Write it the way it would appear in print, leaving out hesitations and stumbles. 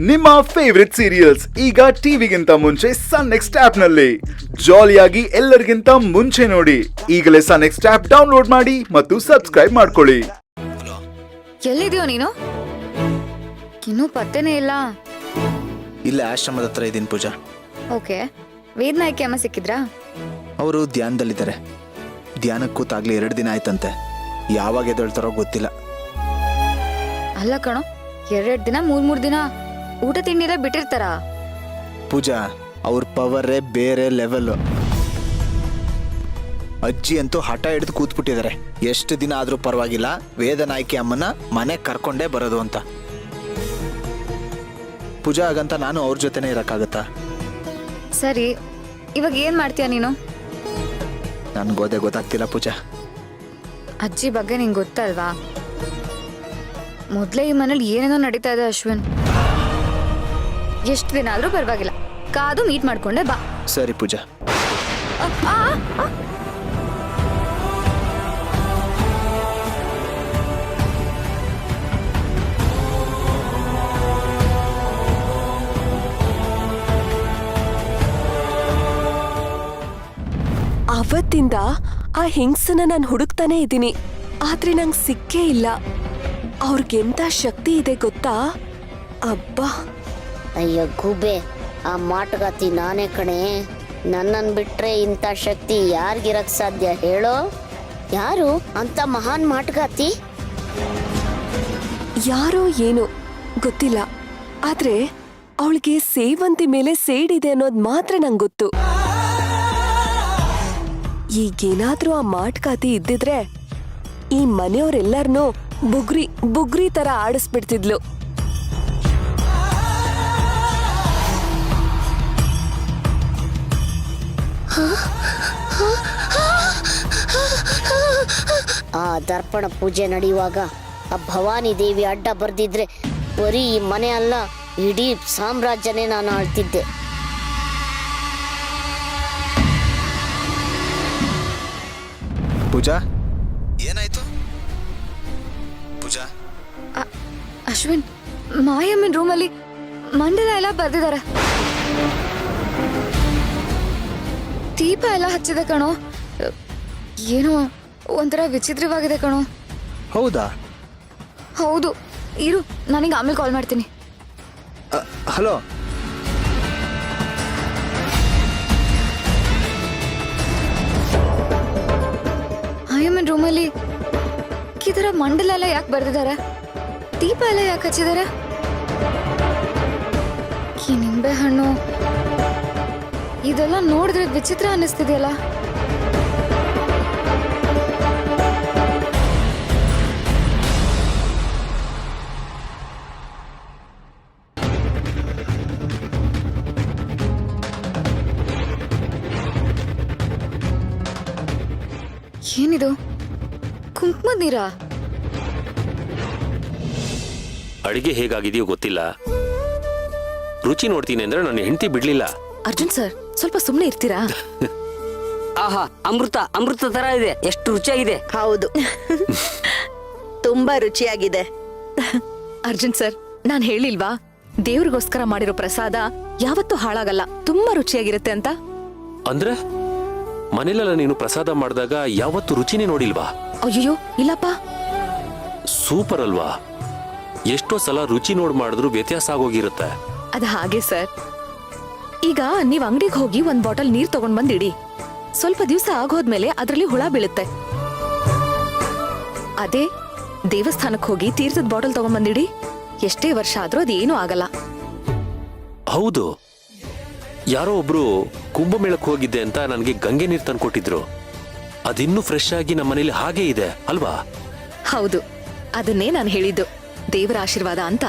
ನಿಮ್ಮ favourite serials ಈಗ ಟಿವಿಗಿಂತ ಮುಂಚೆ ಸನ್ ನೆಕ್ಸ್ಟ್ ಆಪ್ ನಲ್ಲಿ ಜಾಲಿಯಾಗಿ ಎಲ್ಲರಿಗಿಂತ ಮುಂಚೆ ನೋಡಿ. ಈಗಲೇ ಸನ್ ನೆಕ್ಸ್ಟ್ ಆಪ್ ಡೌನ್ಲೋಡ್ ಮಾಡಿ ಮತ್ತು ಸಬ್ಸ್ಕ್ರೈಬ್ ಮಾಡ್ಕೊಳ್ಳಿ. ಎಲ್ಲಿದ್ಯೋ ನೀನು? ಇನ್ನೂ ಪತ್ತೆನೇ ಇಲ್ಲ. ಇಲ್ಲ, ಆಶ್ರಮದ ಹತ್ರ ಇದ್ದೀನಿ ಪೂಜಾ. ಓಕೆ, ವೇದನಾಯ್ಕೆ ಅಮ್ಮ ಸಿಕ್ಕಿದ್ರಾ? ಅವರು ಧ್ಯಾನದಲ್ಲಿದ್ದಾರೆ. ಧ್ಯಾನಕ್ಕೆ ಕೂತಾಗ್ಲಿ 2 ದಿನ ಆಯ್ತಂತೆ. ಯಾವಾಗ ಎದ್ದೇಳ್ತಾರೋ ಗೊತ್ತಿಲ್ಲ. ಅಲ್ಲ ಕಣೋ, 2 ದಿನ 3 ದಿನ ಊಟ ತಿಂಡಿ ಎಲ್ಲ ಬಿಟ್ಟಿರ್ತಾರ. ಪೂಜಾ, ಅವ್ರ ಪವರೇ ಬೇರೆ ಲೆವೆಲ್. ಅಜ್ಜಿ ಅಂತೂ ಹಠ ಹಿಡಿದು ಕೂತ್ಬಿಟ್ಟಿದ್ದಾರೆ. ಎಷ್ಟು ದಿನ ಆದ್ರೂ ಪರವಾಗಿಲ್ಲ, ವೇದನಾಯ್ಕೆ ಅಮ್ಮನ ಮನೆ ಕರ್ಕೊಂಡೇ ಬರೋದು ಅಂತ. ಪೂಜಾ, ಹಾಗಂತ ನಾನು ಅವ್ರ ಜೊತೆನೇ ಇರಕ್ಕಾಗತ್ತಾ? ಸರಿ, ಇವಾಗ ಏನ್ ಮಾಡ್ತೀಯ ನೀನು? ನನ್ಗೋದೆ ಗೊತ್ತಾಗ್ತಿಲ್ಲ ಪೂಜಾ. ಅಜ್ಜಿ ಬಗ್ಗೆ ನಿಂಗೆ ಗೊತ್ತಲ್ವಾ? ಮೊದ್ಲೇ ಈ ಮನೇಲಿ ಏನೇನೋ ನಡೀತಾ ಇದೆ ಅಶ್ವಿನ್. ಎಷ್ಟು ದಿನ ಆದ್ರೂ ಪರವಾಗಿಲ್ಲ, ಕಾದು ಮೀಟ್ ಮಾಡ್ಕೊಂಡೆ ಬಾ. ಸರಿ ಪೂಜಾ. ಅವತ್ತಿಂದ ಆ ಹೆಂಗ್ಸನ್ನ ನಾನು ಹುಡುಕ್ತಾನೆ ಇದ್ದೀನಿ, ಆದ್ರೆ ನಂಗೆ ಸಿಕ್ಕೇ ಇಲ್ಲ. ಅವ್ರಿಗೆಂತ ಶಕ್ತಿ ಇದೆ ಗೊತ್ತಾ? ಅಬ್ಬಾ, ಅಯ್ಯೋ ಗೂಬೆ, ಆ ಮಾಟಗಾತಿ ನಾನೇ ಕಣೆ. ನನ್ನನ್ನು ಬಿಟ್ರೆ ಇಂಥ ಶಕ್ತಿ ಯಾರಿಗಿರಕ್ ಸಾಧ್ಯ ಹೇಳೋ? ಯಾರು ಅಂತ ಮಹಾನ್ ಮಾಟಗಾತಿ? ಯಾರೋ ಏನೋ ಗೊತ್ತಿಲ್ಲ, ಆದ್ರೆ ಅವಳಿಗೆ ಸೇವಂತಿ ಮೇಲೆ ಸೇಡಿದೆ ಅನ್ನೋದು ಮಾತ್ರ ನಂಗೆ ಗೊತ್ತು. ಈಗೇನಾದ್ರೂ ಆ ಮಾಟಗಾತಿ ಇದ್ದಿದ್ರೆ ಈ ಮನೆಯವರೆಲ್ಲರನ್ನೂ ಬುಗ್ರಿ ತರ ಆಡಿಸ್ಬಿಡ್ತಿದ್ಲು. ಆ ದರ್ಪಣ ಪೂಜೆ ನಡೆಯುವಾಗ ಆ ಭವಾನಿ ದೇವಿ ಅಡ್ಡ ಬರ್ದಿದ್ರೆ ಬರೀ ಈ ಮನೆ ಅಲ್ಲ, ಇಡೀ ಸಾಮ್ರಾಜ್ಯನೇ ನಾನು ಆಳ್ತಿದ್ದೆ. ಪೂಜಾ, ಏನಾಯ್ತು ಪೂಜಾ? ಅಶ್ವಿನ್, ಮಾಯಮ್ಮನ ರೂಮಲ್ಲಿ ಮಂಡಲ ಎಲ್ಲ ಬರ್ದಿದ್ದಾರೆ. ದೀಪ ಎಲ್ಲ ಹಚ್ಚಿದೆ ಕಣೋ. ಏನೋ ಒಂಥರ ವಿಚಿತ್ರವಾಗಿದೆ ಕಣೋ. ಹೌದಾ? ಹೌದು, ಇರು, ನನಗೆ ಆಮೇಲೆ ಕಾಲ್ ಮಾಡ್ತೀನಿ. ಹಲೋ. ಮಾಯಮ್ಮನ ರೂಮಲ್ಲಿ ಈ ಥರ ಮಂಡಲ ಎಲ್ಲ ಯಾಕೆ ಬರ್ದಿದ್ದಾರೆ? ದೀಪ ಎಲ್ಲ ಯಾಕೆ ಹಚ್ಚಿದ್ದಾರೆ? ಈ ನಿಂಬೆ ಹಣ್ಣು ಇದೆಲ್ಲ ನೋಡಿದ್ರೆ ವಿಚಿತ್ರ ಅನ್ನಿಸ್ತಿದೆಯಲ್ಲ. ಏನಿದು? ಕುಂಕುಮದ ನೀರಾ? ಅಡಿಗೆ ಹೇಗಾಗಿದೆಯೋ ಗೊತ್ತಿಲ್ಲ, ರುಚಿ ನೋಡ್ತೀನಿ ಅಂದ್ರೆ ನನ್ನ ಹೆಂಡತಿ ಬಿಡ್ಲಿಲ್ಲ. ಅರ್ಜುನ್ ಸರ್, ಸ್ವಲ್ಪ ಸುಮ್ಮನೆ ಇರ್ತೀರಾ? ಆಹಾ, ಅಮೃತ ತರ ಇದೆ. ಎಷ್ಟು ರುಚಿಯಾಗಿದೆ. ಹೌದು, ತುಂಬಾ ರುಚಿಯಾಗಿದೆ. ಅರ್ಜುನ್ ಸರ್, ನಾನ್ ಹೇಳಿಲ್ವಾ ದೇವ್ರಿಗೋಸ್ಕರ ಮಾಡಿರೋ ಪ್ರಸಾದ ಯಾವತ್ತೂ ಹಾಳಾಗಲ್ಲ, ತುಂಬಾ ರುಚಿಯಾಗಿರುತ್ತೆ ಅಂತ? ಅಂದ್ರೆ ಮನೇಲೆಲ್ಲ ನೀನು ಪ್ರಸಾದ ಮಾಡಿದಾಗ ಯಾವತ್ತು ರುಚಿನೇ ನೋಡಿಲ್ವಾ? ಅಯ್ಯೋ ಇಲ್ಲಪ್ಪ. ಸೂಪರ್ ಅಲ್ವಾ? ಎಷ್ಟೋ ಸಲ ರುಚಿ ನೋಡ್ ಮಾಡಿದ್ರು ವ್ಯತ್ಯಾಸ ಆಗೋಗಿರುತ್ತೆ. ಅದ ಹಾಗೆ ಸರ್. ಈಗ ನೀವ್ ಅಂಗಡಿಗೆ ಹೋಗಿ 1 ಬಾಟಲ್ ನೀರ್ ತಗೊಂಡ್ ಬಂದಿಡಿ. ಸ್ವಲ್ಪ ದಿವಸ ಆಗೋದ್ಮೇಲೆ ಅದ್ರಲ್ಲಿ ಹುಳ ಬೀಳುತ್ತೆ. ಅದೇ ದೇವಸ್ಥಾನಕ್ಕೆ ಹೋಗಿ ತೀರ್ಥದ ಬಾಟಲ್ ತಗೊಂಡ್ ಬಂದಿಡಿ, ಎಷ್ಟೇ ವರ್ಷ ಆದ್ರೂ ಅದೇನೂ ಆಗಲ್ಲ. ಹೌದು, ಯಾರೋ ಒಬ್ರು ಕುಂಭಮೇಳಕ್ಕೆ ಹೋಗಿದ್ದೆ ಅಂತ ನನಗೆ ಗಂಗೆ ನೀರು ತಂದ್ಕೊಟ್ಟಿದ್ರು. ಅದಿನ್ನೂ ಫ್ರೆಶ್ ಆಗಿ ನಮ್ಮ ಮನೇಲಿ ಹಾಗೆ ಇದೆ ಅಲ್ವಾ? ಹೌದು, ಅದನ್ನೇ ನಾನು ಹೇಳಿದ್ದು, ದೇವರ ಆಶೀರ್ವಾದ ಅಂತ.